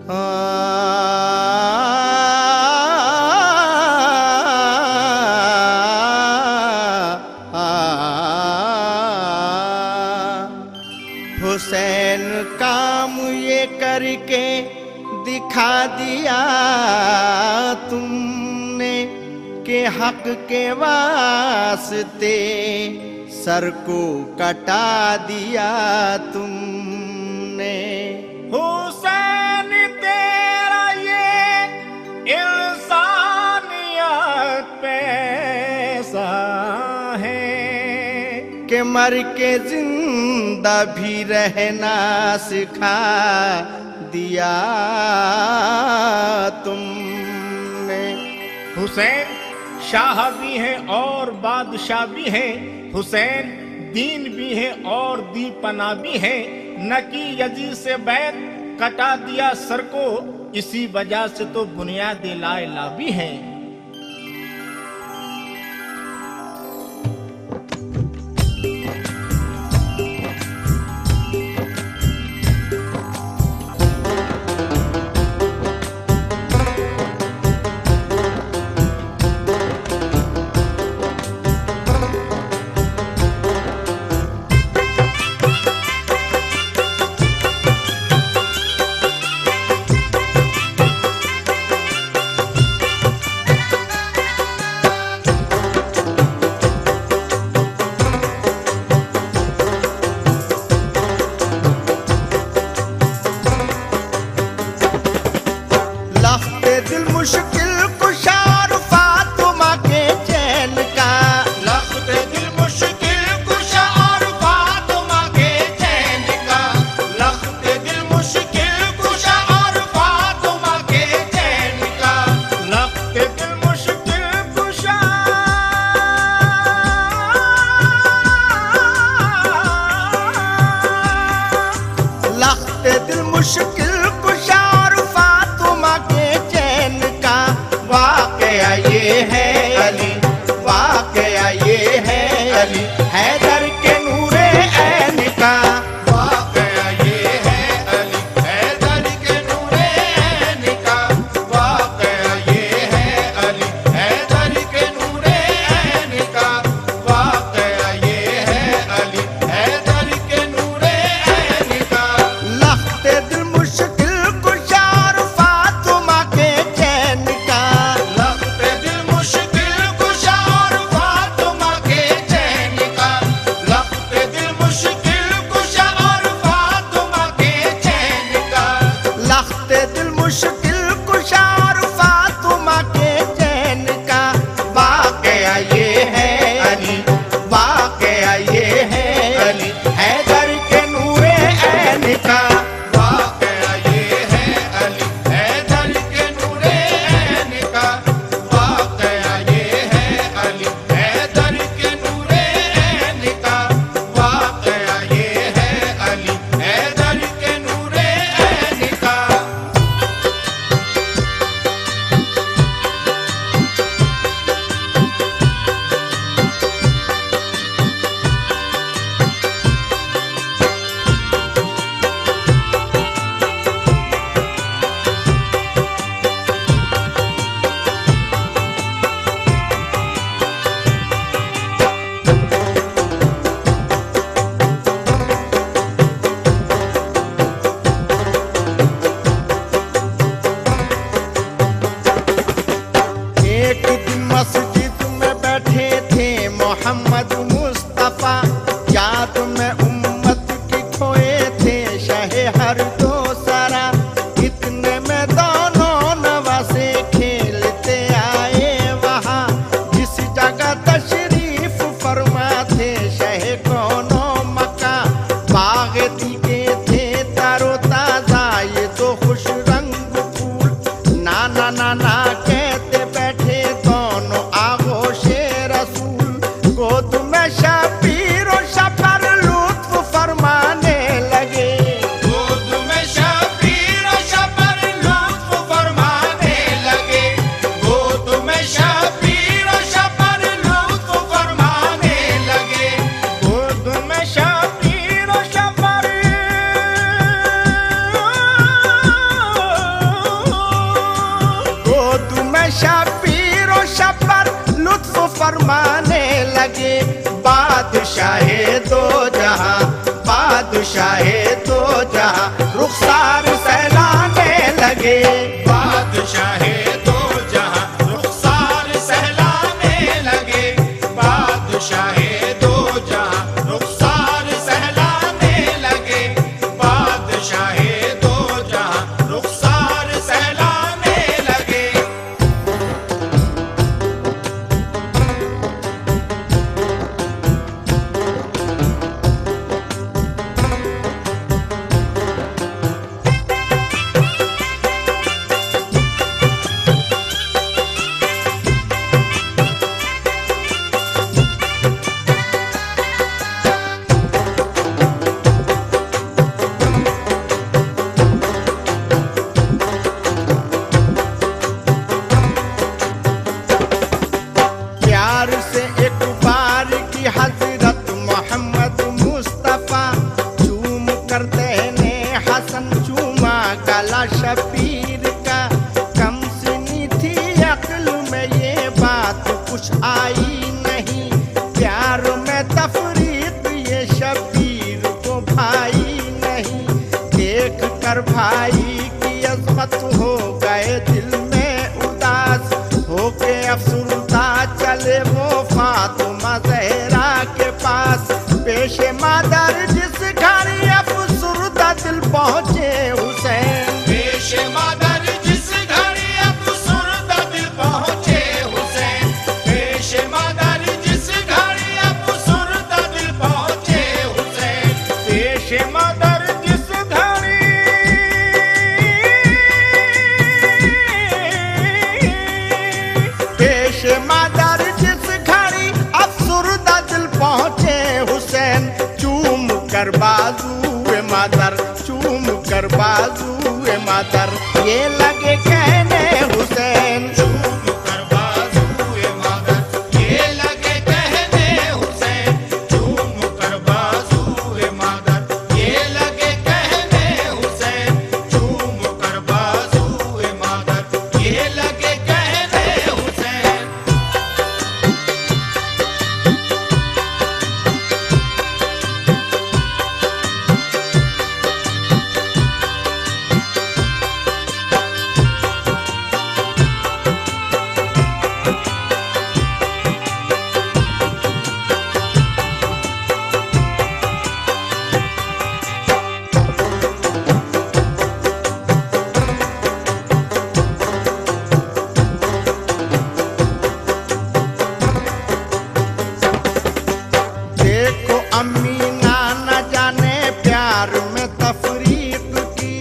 हुसैन काम ये करके दिखा दिया तुमने कि हक के वास्ते सर को कटा दिया तुमने। हुसैन तेरा ये इंसानियत पैसा है कि मर के जिंदा भी रहना सिखा दिया तुमने। हुसैन शाह भी है और बादशाह भी है, हुसैन दीन भी है और दीपना भी है। न कि यजीद से बैत कटा दिया सर को, इसी वजह से तो बुनियाद ला इलाहा भी है। मुश्किल कुशार फातिमा के चैन का, लफ्ज़ दिल मुश्किल कुशार फातिमा के चैन का, लफ्ज़ दिल मुश्किल कुशार फातिमा के चैन का, लफ्ज़ दिल मुश्किल कुशार, लफ्ज़ दिल मुश्किल कुशार फातिमा के चैन का। वाक़या ये है अली, वाक़या ये है अली हैदर के नूरे ऐन का। वाक़या ये है अली हैदर के नूरे ऐन का, वाक़या ये है अली हैदर के नूरे ऐन का, वाक़या ये है अली हैदर के नूरे ऐन का। लफ्ज़ दिल मुश्किल कुशार फातिमा के चैन का, लफ्ज़ दिल मुश्किल कुशार फातिमा के चैन का, लफ्ज़ दिल मुश्किल कुशार फातिमा के चैन का। लफ्ज़ दिल मुश्किल कुशार फातिमा के चैन का। वाक़या ये है अली, वाक़या ये है अली हैदर के नूरे ऐन का। वाक़या ये है अली हैदर के नूरे ऐन का, वाक़या ये है अली हैदर के नूरे ऐन का, वाक़या ये है अली हैदर के नूरे ऐन का। लगे बादशाहे दो जहां, बादशाहे दो जहां रुखसार सहलाने लगे। बादशाहे दो जहां रुखसार सहलाने लगे, बादशाहे दो जहां रुखसार सहलाने लगे, बादशाहे दो जहां रुखसार सहलाने लगे। प्यार से एक बार की हजरत मोहम्मद मुस्तफा चूम कर देने हसन चूमा गला शबीर का। कम सुनी थी अक्ल में ये बात कुछ आई नहीं, प्यार में तफरीक ये शबीर को भाई नहीं। देख कर भाई की अजमत हो गए दिल में उदास, होके अफसुरदा चले वो फातिमा ज़हरा के पास। पेशे मादर जिस घड़ी अफसुरदा दिल पहुँचे हुसैन, पेशे मादर जिस घड़ी अफसुरदा दिल पहुँचे हुसैन, पेशे मादर जिस घड़ी अफसुरदा दिल पहुँचे हुसैन, पेशे मदर जिस घड़ी पेशे मादर जिस घड़ी अफसुरदा दिल पहुँचे हुसैन। चूम कर बाजुए मादर, चूम कर बाजुए मादर ये लगे कहने हुसैन। चूम कर बाजुए मादर ये लगे कहने हुसैन, चूम कर बाजुए मादर ये लगे कहने हुसैन, चूम कर बाजुए मादर ये लगे कहने हुसैन। देखो अमीना न जाने प्यार में तफरीक की,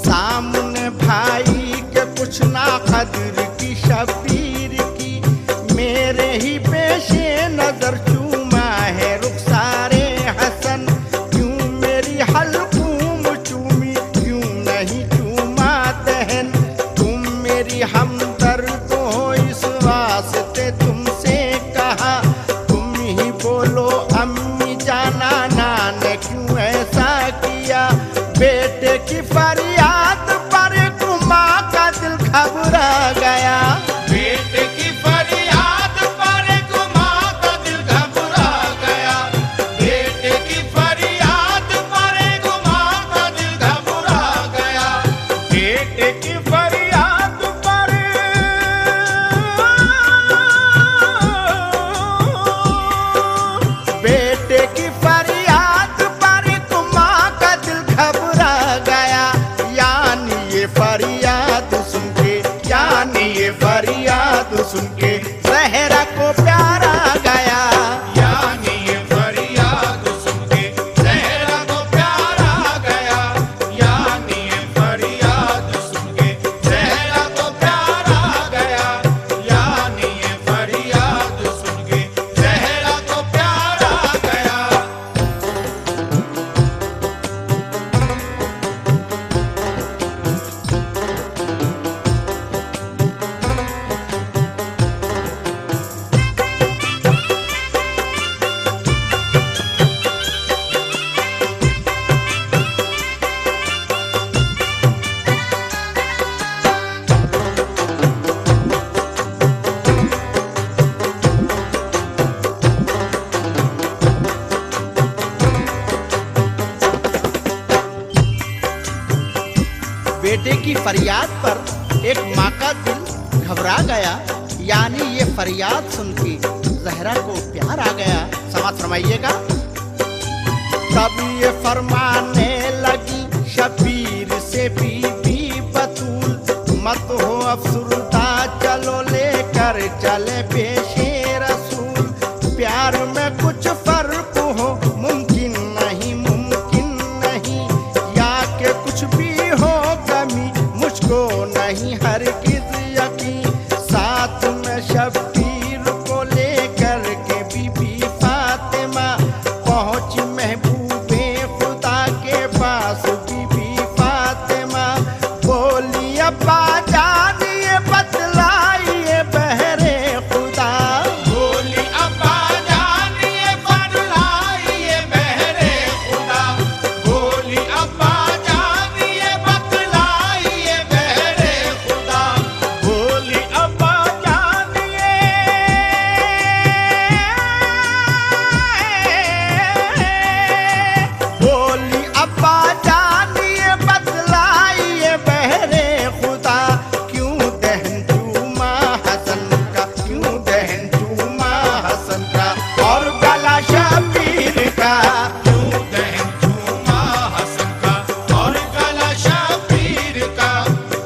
सामने भाई के कुछ ना कदर की शबीर की। मेरे ही पेशे नजर चूमा है रुखसारे हसन, क्यों मेरी हलकूम चूमी क्यों नहीं चूमा दहन। तुम मेरी हमदर्द हो इस वास्ते तुमसे कहा, तुम ही बोलो अम्मी जाना नान क्यों ऐसा किया। बेटे की फरियाद पर कुमा का दिल घबरा गया, बेटे की फरियाद पर गुमा का दिल घबरा गया, बेटे की फरियाद पर गुमा का दिल घबरा गया, बेटे की फरियाद पर बेटे की फरियाद पर कुमा का दिल घबरा गया। बेटे की फरियाद पर एक माँ का दिल घबरा गया, यानी ये फरियाद सुन के जहरा को प्यार आ गया। समाज फरमाइएगा। तब ये फरमाने लगी शबीर से बीबी बतूल, मत हो अफसुरदा चलो लेकर चले पेशे रसूल। प्यार में कुछ फर्क हो मुमकिन नहीं, मुमकिन नहीं, या के कुछ भी हो कमी मुझको नहीं हरगिज़ यकीन। साथ में शबीर को लेकर के बीबी फातिमा पहुंची महबूबे खुदा के पास। बीबी फातिमा बोली अब्बा जान ये बतलाइए बहरे खुदा। बोली अब्बा जान ये बतलाइए बहरे खुदा। बोली अब्बा जान ये बतलाइए बहरे खुदा। बोली अब्बा जान बोली अब्बा जान ये बतलाइए बहरे खुदा। क्यों दहन चूमा हसन का, क्यों दहन चूमा हसन का और गला शबीर का। क्यों दहन चूमा हसन का और गला शबीर का।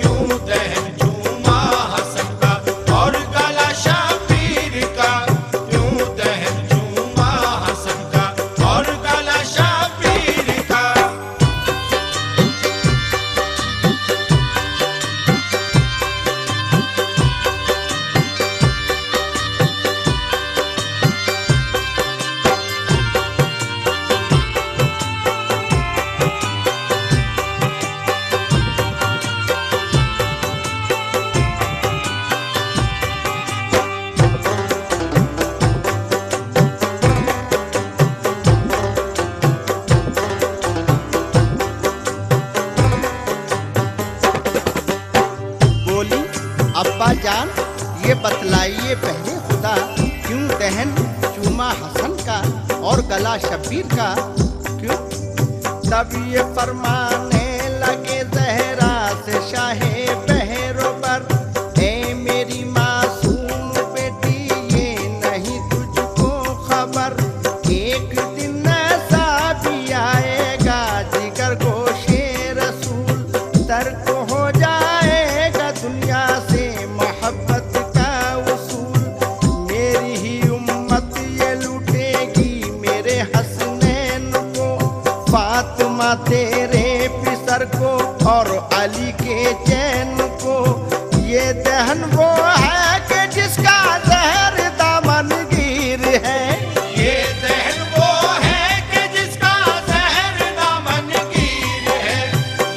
क्यों दहन चूमा हसन का और गला शबीर का। क्यों दहन चूमा हसन का और गला शबीर का। बोली अब्बा जान ये बतलाइए बहरे खुदा। क्यों दहन चूमा हसन का और गला शबीर का। क्यों? तब ये फरमाने लगे जहरा से शाहे बहरोबर, ए मेरी मासूम बेटी ये नहीं तुझको खबर। एक दिन ऐसा भी आएगा जिगर गोशे रसूल, तर्क हो जाएगा दुनिया से मोहब्बत का उसूल। मेरी ही उम्मत ये लूटेगी मेरे हसनैन को, फातिमा तेरे पिसर को और अली के चैन को। ये दहन वो है कि जिसका जहर दामनगीर है। ये दहन वो है कि जिसका जहर दामनगीर है।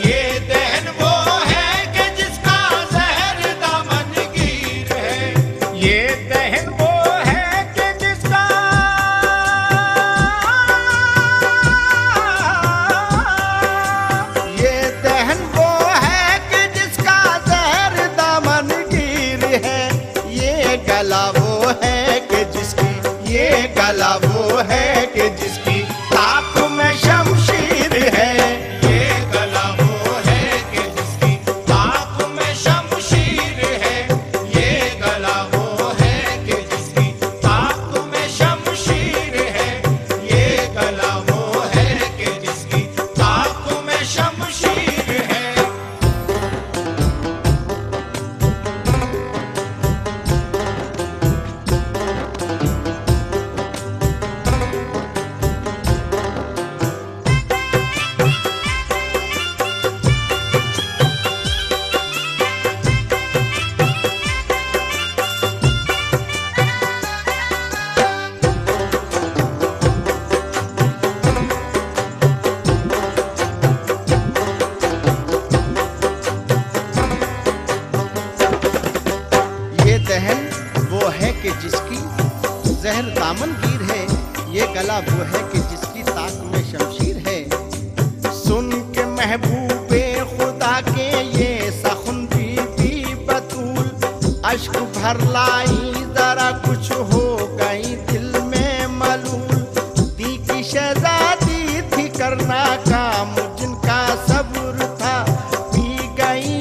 ये दहन वो है कि जिसका जहर दामनगीर है। ये दहन वो है कि जिसका ये दहन वो है कि जिसका जहर दामनगीर है। ये गला वो है कि जिसकी, ये गला वो है कि जिसकी ताक में शमशीर है। ये गला वो है कि जिसकी ताक में शमशीर है। ये गला वो है कि जिसकी ताक में शमशीर है। ये गला वो है कि जिसकी ताक में शमशीर है। ये दहन वो है कि जिसकी जहर दामनगीर है। ये गला वो है कि जिसकी ताक में शमशीर है। सुन के महबूबे खुदा के ये सखुन बीबी बतूल, अश्क भर लाई जरा कुछ हो गई दिल में मलूल। दी की शहजादी थी करना काम जिनका सब्र था, पी गई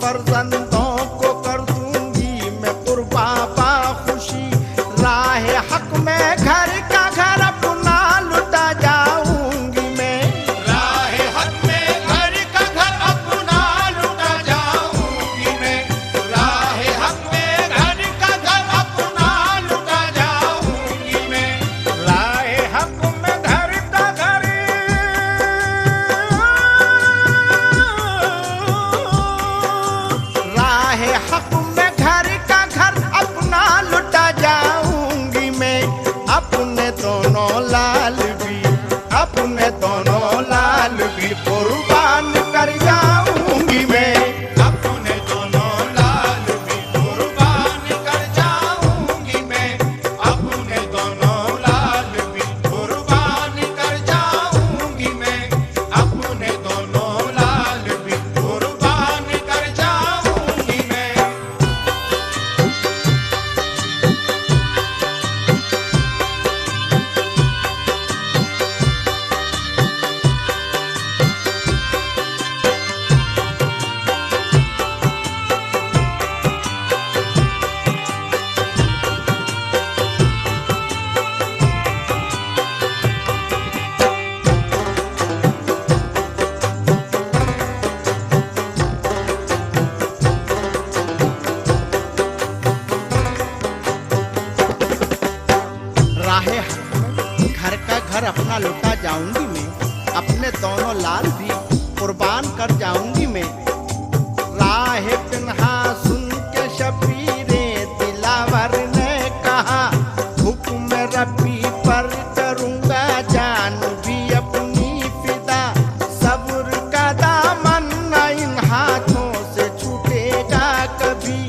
फर्जंदों को कर दूंगी मैं कुर्बा बाखुशी। राह हक में घर का घर अपना लुटा जाऊंगी मैं। राह हक में घर का घर अपना लुटा जाऊंगी मैं। राह हक में घर का घर अपना लुटा जाऊंगी मैं। राह हक में घर का घर राह हक में घर का घर अपना लुटा जाऊंगी मैं। अपने दोनों लाल भी कुर्बान कर जाऊंगी मैं। अपने दोनों लाल भी कुर्बान कर जाऊंगी मैं। अपने दोनों लाल भी कुर्बान कर जाऊंगी मैं। अपने दोनों लाल भी कुर्बान कर जाऊंगी मैं। राह हक में घर का घर अपना लुटा जाऊंगी मैं। अपने दोनों लाल भी कुर्बान कर जाऊंगी मैं। राह पिन्हा सुन के शबीरे दिलावर ने कहा हुक्म रब्बी पर करूंगा जान भी अपनी फिदा। सब्र का दामन न इन हाथों से छूटेगा कभी।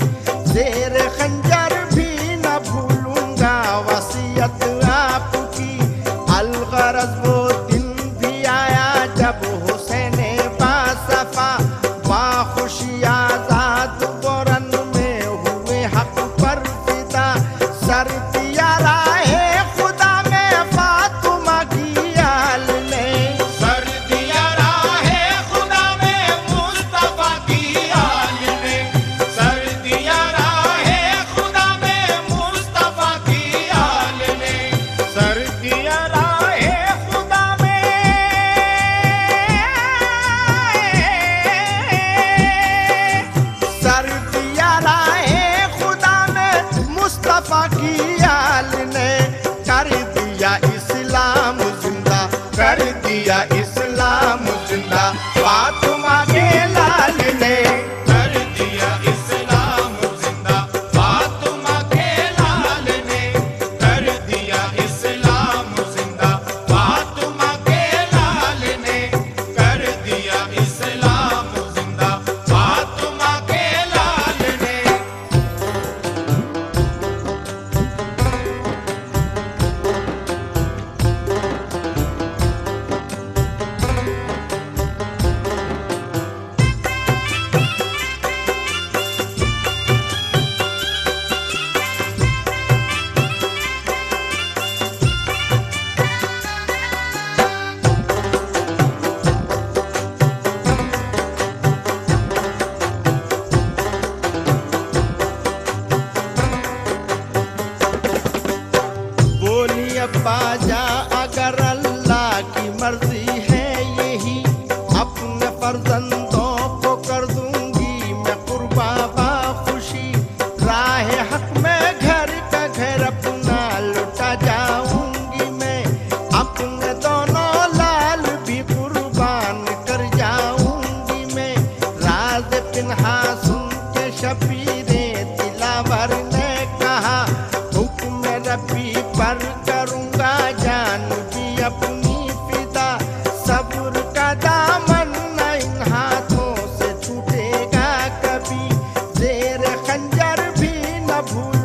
जेर खंजर भी न भूलूंगा वसीयत आपकी। अलगरज वो दिन भी आया जब हुसैन बासफा बाखुशी आजाद बोरन में हुए हक पर फिदा। सर दिया राहे खुदा में फातिमा की आल ने। सर दिया राहे खुदा में मुस्तफा की आल ने। सर दिया राहे खुदा में मुस्तफा की आल ने। सर दिया राहे खुदा में सर दिया राहे खुदा में मुस्तफा की आल ने। कर दिया इस्लाम जिंदा, कर दिया इस्लाम जिंदा फातिमा के लाल ने। कर दिया इस्लाम जिंदा फातिमा के लाल ने। कर दिया इस्लाम जिंदा फातिमा के लाल ने। कर दिया इस्लाम जिंदा फातिमा के लाल ने। बोली अब्बा जा अगर अल्लाह की मर्जी है यही। अपने फर्जंदों को कर दूंगी मैं कुर्बा बाखुशी। राह हक में घर का घर अपना लुटा जाऊंगी मैं। अपने दोनों लाल भी कुर्बान कर जाऊंगी मैं। राज पिन्हा सुन के शबीरे दिलावर ने कहा हुक्म रब्बी पर करूंगा जान भी अपनी फिदा। सब्र का दामन न इन हाथों से छूटेगा कभी। जेर खंजर भी न भूल